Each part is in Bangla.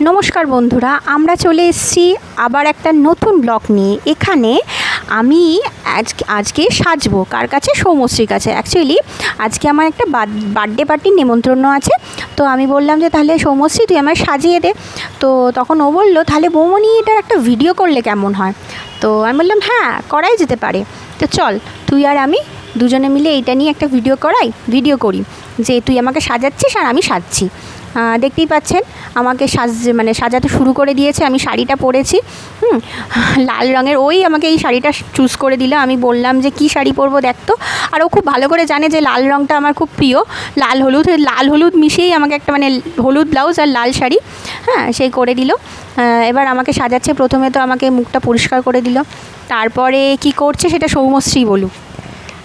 নমস্কার বন্ধুরা, আমরা চলে এসেছি আবার একটা নতুন ব্লগ নিয়ে। এখানে আমি আজকে সাজবো কার কাছে? সৌমশ্রীর কাছে। অ্যাকচুয়ালি আজকে আমার একটা বার্থডে পার্টির নেমন্ত্রণ আছে। তো আমি বললাম যে তাহলে সৌমশ্রী তুই আমার সাজিয়ে দে। তো তখন ও বললো তাহলে বৌমনি এটার একটা ভিডিও করলে কেমন হয়। তো আমি বললাম হ্যাঁ, করাই যেতে পারে। তো চল তুই আর আমি দুজনে মিলে এইটা নিয়ে একটা ভিডিও করি যে তুই আমাকে সাজাচ্ছিস আর আমি সাজছি। দেখতেই পাচ্ছেন আমাকে সাজাতে শুরু করে দিয়েছে। আমি শাড়িটা পরেছি লাল রঙের। ওই আমাকে এই শাড়িটা চুজ করে দিল। আমি বললাম যে কী শাড়ি পরবো দেখতো। আর ও খুব ভালো করে জানে যে লাল রঙটা আমার খুব প্রিয়। লাল হলুদ মিশিয়েই আমাকে একটা হলুদ ব্লাউজ আর লাল শাড়ি সেই করে দিল। এবার আমাকে সাজাচ্ছে। প্রথমে তো আমাকে মুখটা পরিষ্কার করে দিল, তারপরে কি করছে সেটা সৌমশ্রী বলুক।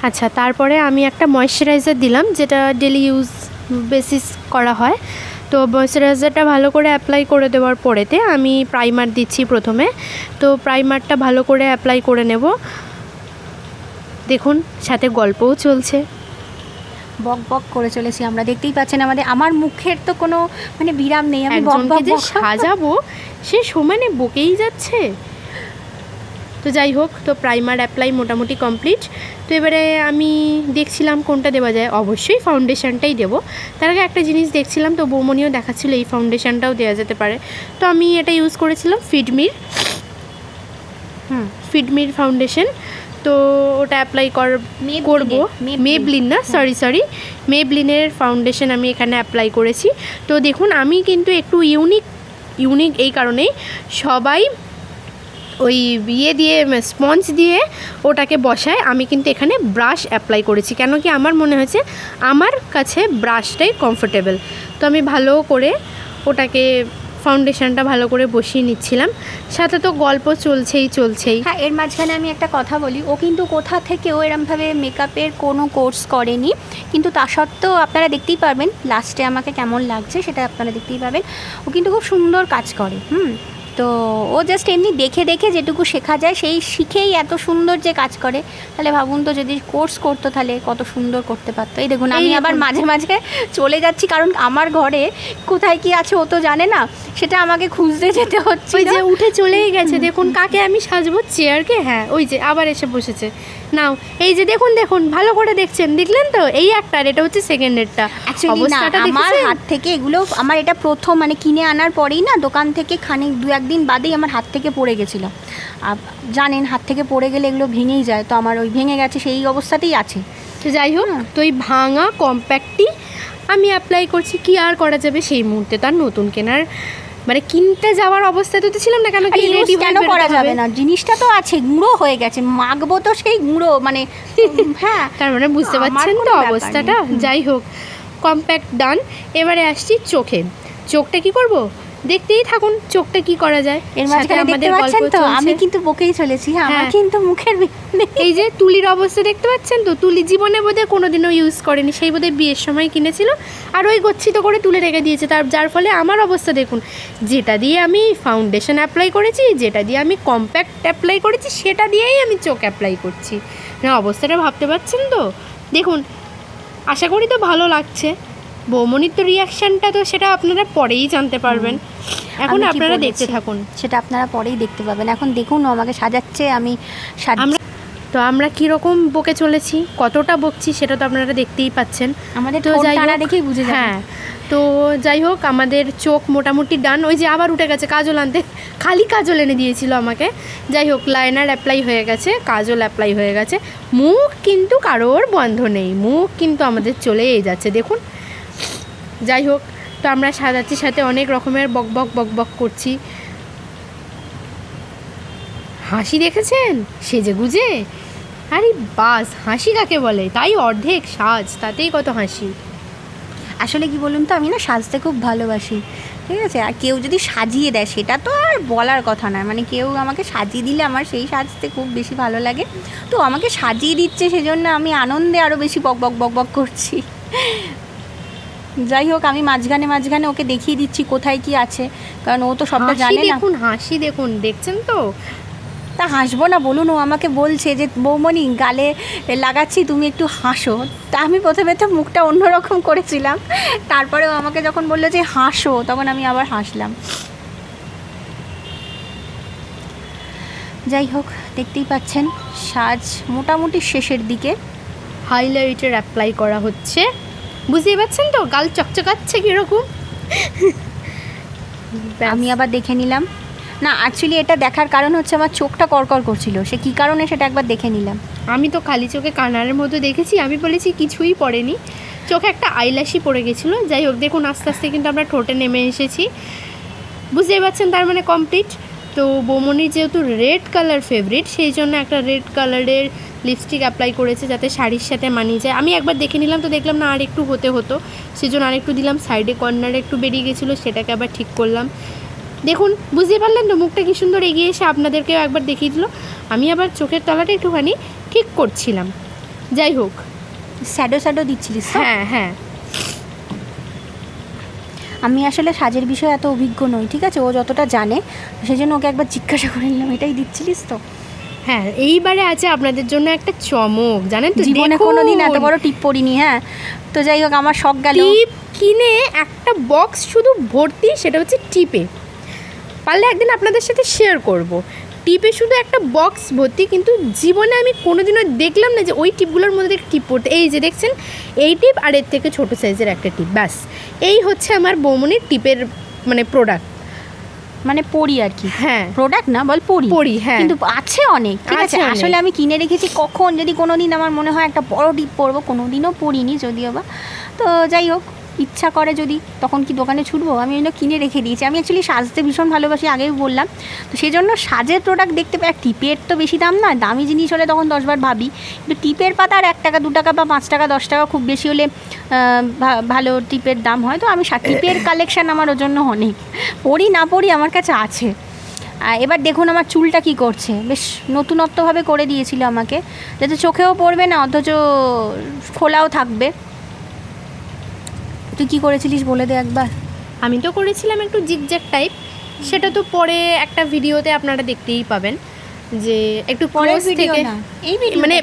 আচ্ছা, তারপরে আমি একটা ময়েশ্চারাইজার দিলাম, যেটা ডেলি ইউজ বেসিস করা হয়। তো ময়েশ্চারাইজারটা ভালো করে অ্যাপ্লাই করে দেওয়ার পরেতে আমি প্রাইমার দিচ্ছি প্রথমে। তো প্রাইমারটা ভালো করে অ্যাপ্লাই করে নেব। দেখুন সাথে গল্পও চলছে, বক বক করে চলেছি আমরা। দেখতেই পাচ্ছেন আমার মুখের তো কোনো বিরাম নেই। আমি একজনকে যে সাজাবো সে সমানে বকেই যাচ্ছে। তো যাই হোক, তো প্রাইমার অ্যাপ্লাই মোটামুটি কমপ্লিট। তো এবারে আমি দেখছিলাম কোনটা দেওয়া যায়। অবশ্যই ফাউন্ডেশনটাই দেবো। তার আগে একটা জিনিস দেখছিলাম, তো বৌমনিও দেখাচ্ছিল এই ফাউন্ডেশনটাও দেওয়া যেতে পারে। তো আমি এটা ইউজ করেছিলাম ফিডমির ফাউন্ডেশন। তো ওটা অ্যাপ্লাই করবো। মেবলিন না, সরি মেবলিনের ফাউন্ডেশন আমি এখানে অ্যাপ্লাই করেছি। তো দেখুন আমি কিন্তু একটু ইউনিক এই কারণেই, সবাই ওই দিয়ে স্পঞ্জ দিয়ে ওটাকে বসায়, আমি কিন্তু এখানে ব্রাশ অ্যাপ্লাই করেছি। কেন কি আমার মনে হয়েছে আমার কাছে ব্রাশটাই কমফোর্টেবল। তো আমি ভালো করে ওটাকে ফাউন্ডেশনটা ভালো করে বসিয়ে নিচ্ছিলাম। সাথে তো গল্প চলছেই। হ্যাঁ, এর মাঝখানে আমি একটা কথা বলি। ও কিন্তু কোথা থেকেও এরমভাবে মেকআপের কোনো কোর্স করেনি, কিন্তু তা সত্ত্বেও আপনারা দেখতেই পারবেন লাস্টে আমাকে কেমন লাগছে সেটা আপনারা দেখতেই পাবেন। ও কিন্তু খুব সুন্দর কাজ করে। তো ও জাস্ট এমনি দেখে যেটুকু শেখা যায় সেই শিখেই এত সুন্দর যে কাজ করে। তাহলে ভাবুন তো যদি কোর্স করতো তাহলে কত সুন্দর করতে পারতো। এই দেখুন আমি আবার মাঝে মাঝে চলে যাচ্ছি, কারণ আমার ঘরে কোথায় কি আছে ও তো জানে না, সেটা আমাকে খুঁজতে যেতে হচ্ছে। ওই যে উঠে চলেই গেছে। দেখুন কাকে আমি সাজবো, চেয়ারকে। হ্যাঁ, ওই যে আবার এসে বসেছে। নাও এই যে দেখুন ভালো করে দেখলেন তো? এই একটা, এটা হচ্ছে সেকেন্ডেরটা। অবস্থাটা আমার হাত থেকে এগুলো আমার এটা প্রথম কিনে আনার পরেই না, দোকান থেকে দু একদিন বাদেই আমার হাত থেকে পড়ে গেছিলো। জানেন হাত থেকে পড়ে গেলে এগুলো ভেঙেই যায়। তো আমার ওই ভেঙে গেছে, সেই অবস্থাতেই আছে। তো যাই হোক, তো এই ভাঙা কম্প্যাক্টটি আমি অ্যাপ্লাই করছি। কি আর করা যাবে, সেই মুহূর্তে তার নতুন কেনার কিনতে যাওয়ার অবস্থা তো ছিলাম না। কেন করা যাবে না, জিনিসটা তো আছে, গুঁড়ো হয়ে গেছে, মাখবো তো সেই গুঁড়ো হ্যাঁ, তার বুঝতে পারছেন তো অবস্থাটা। যাই হোক, কম্প্যাক্ট ডান। এবারে আসছি চোখটা কি করব, দেখতেই থাকুন চোখটা কি করা যায়। এর মাঝখানে দেখতে পাচ্ছেন তো আমি কিন্তু বকেই চলেছি। আমার কিন্তু মুখের এই যে তুলির অবস্থা দেখতে পাচ্ছেন তো? তুলি জীবনে বোধহয় কোনোদিনও ইউজ করেনি, সেই বোধহয় বিয়ের সময় কিনেছিল, আর ওই গচ্ছিত করে তুলে রেখে দিয়েছে। যার ফলে আমার অবস্থা দেখুন, যেটা দিয়ে আমি ফাউন্ডেশন অ্যাপ্লাই করেছি, যেটা দিয়ে আমি কম্প্যাক্ট অ্যাপ্লাই করেছি, সেটা দিয়েই আমি চোখ অ্যাপ্লাই করছি। অবস্থাটা ভাবতে পারছেন তো? দেখুন, আশা করি তো ভালো লাগছে। বৌমনির তো রিয়াকশানটা তো সেটা আপনারা পরেই জানতে পারবেন। এখন আপনারা দেখতে থাকুন, সেটা আপনারা পরেই দেখতে পাবেন। এখন দেখুন ও আমাকে সাজাচ্ছে, আমরা কীরকম বকে চলেছি, কতটা বকছি সেটা তো আপনারা দেখতেই পাচ্ছেন। আমাদের তো দেখেই বুঝে যাবেন। হ্যাঁ, তো যাই হোক, আমাদের চোখ মোটামুটি ডান। ওই যে আবার উঠে গেছে কাজল আনতে, খালি কাজল এনে দিয়েছিল আমাকে। যাই হোক, লাইনার অ্যাপ্লাই হয়ে গেছে, কাজল অ্যাপ্লাই হয়ে গেছে। মুখ কিন্তু কারোর বন্ধ নেই, মুখ কিন্তু আমাদের চলেই যাচ্ছে দেখুন। যাই হোক, তো আমরা সাজাচ্ছি, সাথে অনেক রকমের বক করছি। হাসি দেখেছেন সেজে গুজে? আরে বাস, হাসি কাকে বলে? তাই অর্ধেক সাজ, তাতেই কত হাসি। আসলে কি বলুন তো, আমি না সাজতে খুব ভালোবাসি, ঠিক আছে। আর কেউ যদি সাজিয়ে দেয় সেটা তো আর বলার কথা নয়। কেউ আমাকে সাজিয়ে দিলে আমার সেই সাজতে খুব বেশি ভালো লাগে। তো আমাকে সাজিয়ে দিচ্ছে, সেজন্য আমি আনন্দে আরও বেশি বক করছি। যাই হোক, আমি মাঝখানে ওকে দেখিয়ে দিচ্ছি কোথায় কি আছে, কারণ ও তো সবটা জানে না। দেখুন হাসি, দেখছেন তো? তা হাসবো না বলুন? ও আমাকে বলছে যে বৌমনি গালে লাগাচ্ছি, তুমি একটু হাসো। তা আমি প্রথমে তো মুখটা অন্যরকম করেছিলাম, তারপরে ও আমাকে যখন বললো যে হাসো, তখন আমি আবার হাসলাম। যাই হোক, দেখতেই পাচ্ছেন সাজ মোটামুটি শেষের দিকে। হাইলাইটার অ্যাপ্লাই করা হচ্ছে, বুঝতেই পারছেন তো গাল চকচকাচ্ছে কীরকম। আমি আবার দেখে নিলাম, না অ্যাকচুয়ালি এটা দেখার কারণ হচ্ছে আমার চোখটা করকর করছিল, সে কী কারণে সেটা একবার দেখে নিলাম। আমি তো খালি চোখে কানারের মতো দেখেছি, আমি বলেছি কিছুই পড়েনি, চোখে একটা আইল্যাশই পড়ে গেছিলো। যাই হোক, দেখুন আস্তে আস্তে কিন্তু আমরা ঠোঁটে নেমে এসেছি, বুঝতেই পারছেন, তার মানে কমপ্লিট। তো বৌমনির যেহেতু রেড কালার ফেভারিট, সেই জন্য একটা রেড কালারের লিপস্টিক অ্যাপ্লাই করেছে যাতে শাড়ির সাথে মানিয়ে যায়। আমি একবার দেখে নিলাম, তো দেখলাম না আর একটু হতো, সেই জন্য আরেকটু দিলাম। সাইডে কর্নারে একটু বেরিয়ে গেছিলো, সেটাকে আবার ঠিক করলাম। দেখুন বুঝতে পারলেন তো, মুখটা কি সুন্দর এগিয়ে এসে আপনাদেরকেও একবার দেখিয়ে দিল। আমি আবার চোখের তলাটা একটুখানি ঠিক করছিলাম। যাই হোক, শ্যাডো দিচ্ছিলিস? হ্যাঁ। আমি আসলে সাজের বিষয়ে এত অভিজ্ঞ নই, ঠিক আছে, ও যতটা জানে, সেই জন্য ওকে একবার জিজ্ঞাসা করে নিলাম, এটাই দিচ্ছিলিস তো? হ্যাঁ, এইবারে আছে আপনাদের জন্য একটা চমক, জানেন তো, জীবনে কোনোদিন এত বড় টিপ পড়িনি। হ্যাঁ, তো যাই হোক, আমার শখ গেল। টিপ কিনে একটা বক্স শুধু ভর্তি, সেটা হচ্ছে টিপে। পারলে একদিন আপনাদের সাথে শেয়ার করব। টিপে শুধু একটা বক্স ভর্তি, কিন্তু জীবনে আমি কোনোদিনও দেখলাম না যে ওই টিপগুলোর মধ্যে টিপ পড়তে। এই যে দেখছেন, এই টিপ আর এর থেকে ছোটো সাইজের একটা টিপ, ব্যাস এই হচ্ছে আমার বৌমনির টিপের মানে প্রোডাক্ট, মানে পড়ি আর কি। হ্যাঁ, প্রোডাক্ট না, বল পড়ি। হ্যাঁ, কিন্তু আছে অনেক, ঠিক আছে। আছে অনেক। আসলে আমি কিনে রেখেছি, কখন যদি কোনোদিন আমার মনে হয় একটা বড় টিপ পরবো, কোনোদিনও পরিনি যদিও বা। তো যাই হোক, ইচ্ছা করে যদি, তখন কি দোকানে ছুটবো, আমি এগুলো কিনে রেখে দিয়েছি। আমি অ্যাকচুয়ালি সাজতে ভীষণ ভালোবাসি, আগেই বললাম, তো সেই জন্য সাজের প্রোডাক্ট দেখতে পাই। টিপের তো বেশি দাম না, দামি জিনিস হলে তখন 10বার ভাবি, কিন্তু টিপের পাতা আর 1 টাকা 2 টাকা বা 5 টাকা 10 টাকা খুব বেশি হলে ভালো টিপের দাম হয়। তো আমি টিপের কালেকশান আমার ওর জন্য অনেক, পড়ি না পড়ি আমার কাছে আছে। এবার দেখুন আমার চুলটা কি করছে, বেশ নতুনত্বভাবে করে দিয়েছিল আমাকে, যাতে চোখেও পড়বে না অথচ খোলাও থাকবে। তুই কি করেছিলিস বলে দে একবার। আমি তো করেছিলাম একটু জিগজ্যাগ টাইপ, সেটা তো পরে একটা ভিডিওতে আপনারা দেখতেই পাবেন, যে একটু পরের ক্লোজ ভিডিও থেকে, না, এই ভিডিও মানে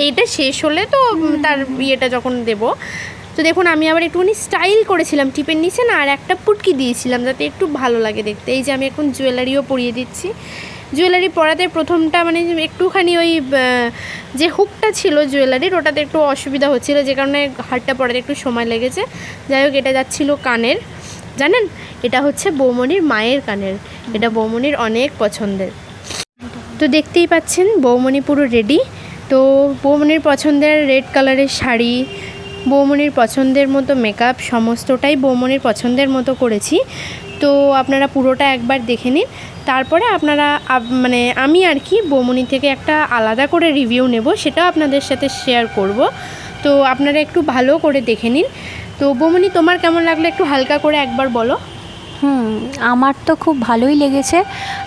এইটা শেষ হলে তো তার ইয়েটা যখন দেব। তো দেখুন আমি আবার একটুখানি স্টাইল করেছিলাম, টিপের নিচে না আর একটা পুটকি দিয়েছিলাম যাতে একটু ভালো লাগে দেখতে। এই যে আমি এখন জুয়েলারিও পরিয়ে দিচ্ছি। জুয়েলারি পরাতে প্রথমটা মানে একটুখানি ওই যে হুকটা ছিল জুয়েলারির, ওটাতে একটু অসুবিধা হচ্ছিল, যে কারণে হারটা পরাতে একটু সময় লেগেছে। যাই হোক, এটা যাচ্ছিল কানের, জানেন এটা হচ্ছে বৌমনির মায়ের কানের, এটা বৌমনির অনেক পছন্দের। তো দেখতেই পাচ্ছেন বৌমনি পুরো রেডি। তো বৌমনির পছন্দের রেড কালারের শাড়ি, বৌমনির পছন্দের মতো মেকআপ, সমস্তটাই বৌমনির পছন্দের মতো করেছি। তো আপনারা পুরোটা একবার দেখে নিন, তারপরে আপনারা মানে আমি আর কি বৌমনি থেকে একটা আলাদা করে রিভিউ নেব, সেটাও আপনাদের সাথে শেয়ার করব। তো আপনারা একটু ভালো করে দেখে নিন। তো বৌমনি তোমার কেমন লাগলো একটু হালকা করে একবার বলো। আমার তো খুব ভালোই লেগেছে।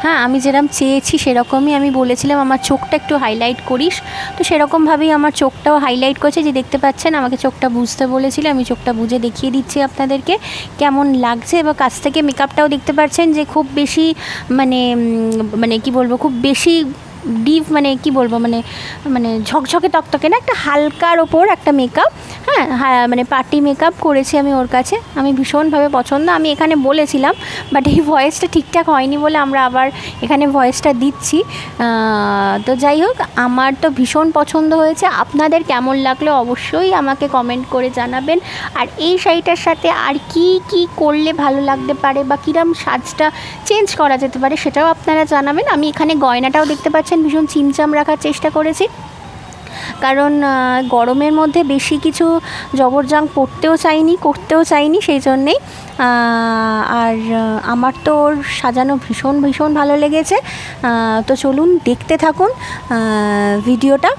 হ্যাঁ, আমি যেরকম চেয়েছি সেরকমই আমি বলেছিলাম আমার চোখটা একটু হাইলাইট করিস, তো সেরকমভাবেই আমার চোখটাও হাইলাইট করেছে। যে দেখতে পাচ্ছেন, আমাকে চোখটা বুঝতে বলেছিল, আমি চোখটা বুঝে দেখিয়ে দিচ্ছি আপনাদেরকে কেমন লাগছে। এবার কাছ থেকে মেকআপটাও দেখতে পাচ্ছেন যে খুব বেশি মানে কি বলবো, খুব বেশি ডিপ, মানে কি বলবো, মানে ঝকঝকে তকতকে না, একটা হালকার ওপর একটা মেকআপ। হ্যাঁ, মানে পার্টি মেকআপ করেছি আমি ওর কাছে, আমি ভীষণভাবে পছন্দ। আমি এখানে বলেছিলাম, বাট এই ভয়েসটা ঠিকঠাক হয়নি বলে আমরা আবার এখানে ভয়েসটা দিচ্ছি। তো যাই হোক, আমার তো ভীষণ পছন্দ হয়েছে। আপনাদের কেমন লাগলো অবশ্যই আমাকে কমেন্ট করে জানাবেন। আর এই শাড়িটার সাথে আর কি করলে ভালো লাগতে পারে বা কীরকম সাজটা চেঞ্জ করা যেতে পারে সেটাও আপনারা জানাবেন। আমি এখানে গয়নাটাও দেখতে পাচ্ছেন ভীষণ চিমচাম রাখার চেষ্টা করেছি, কারণ গরমের মধ্যে বেশি কিছু জবরজং করতেও চাইনি সেই জন্যেই। আর আমার তো ওর সাজানো ভীষণ ভালো লেগেছে। তো চলুন দেখতে থাকুন ভিডিওটা।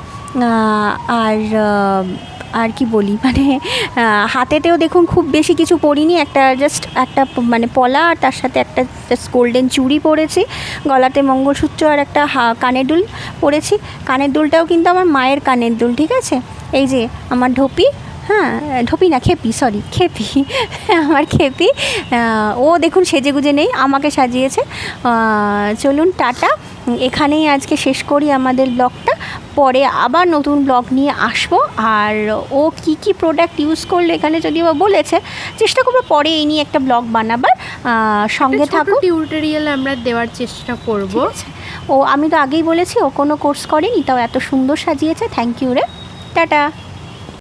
আর কি বলি, মানে হাতেতেও দেখুন খুব বেশি কিছু পরিনি, জাস্ট একটা মানে পলা, আর তার সাথে একটা জাস্ট গোল্ডেন চুড়ি পরেছি, গলাতে মঙ্গলসূত্র আর একটা কানের দুল পরেছি। কানের দুলটাও কিন্তু আমার মায়ের কানের দুল, ঠিক আছে। এই যে আমার ঢোপি, হ্যাঁ ঢোপি না, খেপি আমার খেপি, ও দেখুন সেজেগুজে নেই, আমাকে সাজিয়েছে। চলুন টাটা, এখানেই আজকে শেষ করি আমাদের ব্লগটা। পরে আবার নতুন ব্লগ নিয়ে আসবো। আর ও কি প্রোডাক্ট ইউজ করলো এখানে যদিও বলেছে, চেষ্টা করবো পরে এই নিয়ে একটা ব্লগ বানাবার, সঙ্গে থাকুন। টিউটোরিয়াল আমরা দেওয়ার চেষ্টা করব। ও আমি তো আগেই বলেছি ও কোনো কোর্স করেনি, তাও এত সুন্দর সাজিয়েছে। থ্যাংক ইউ রে, টাটা।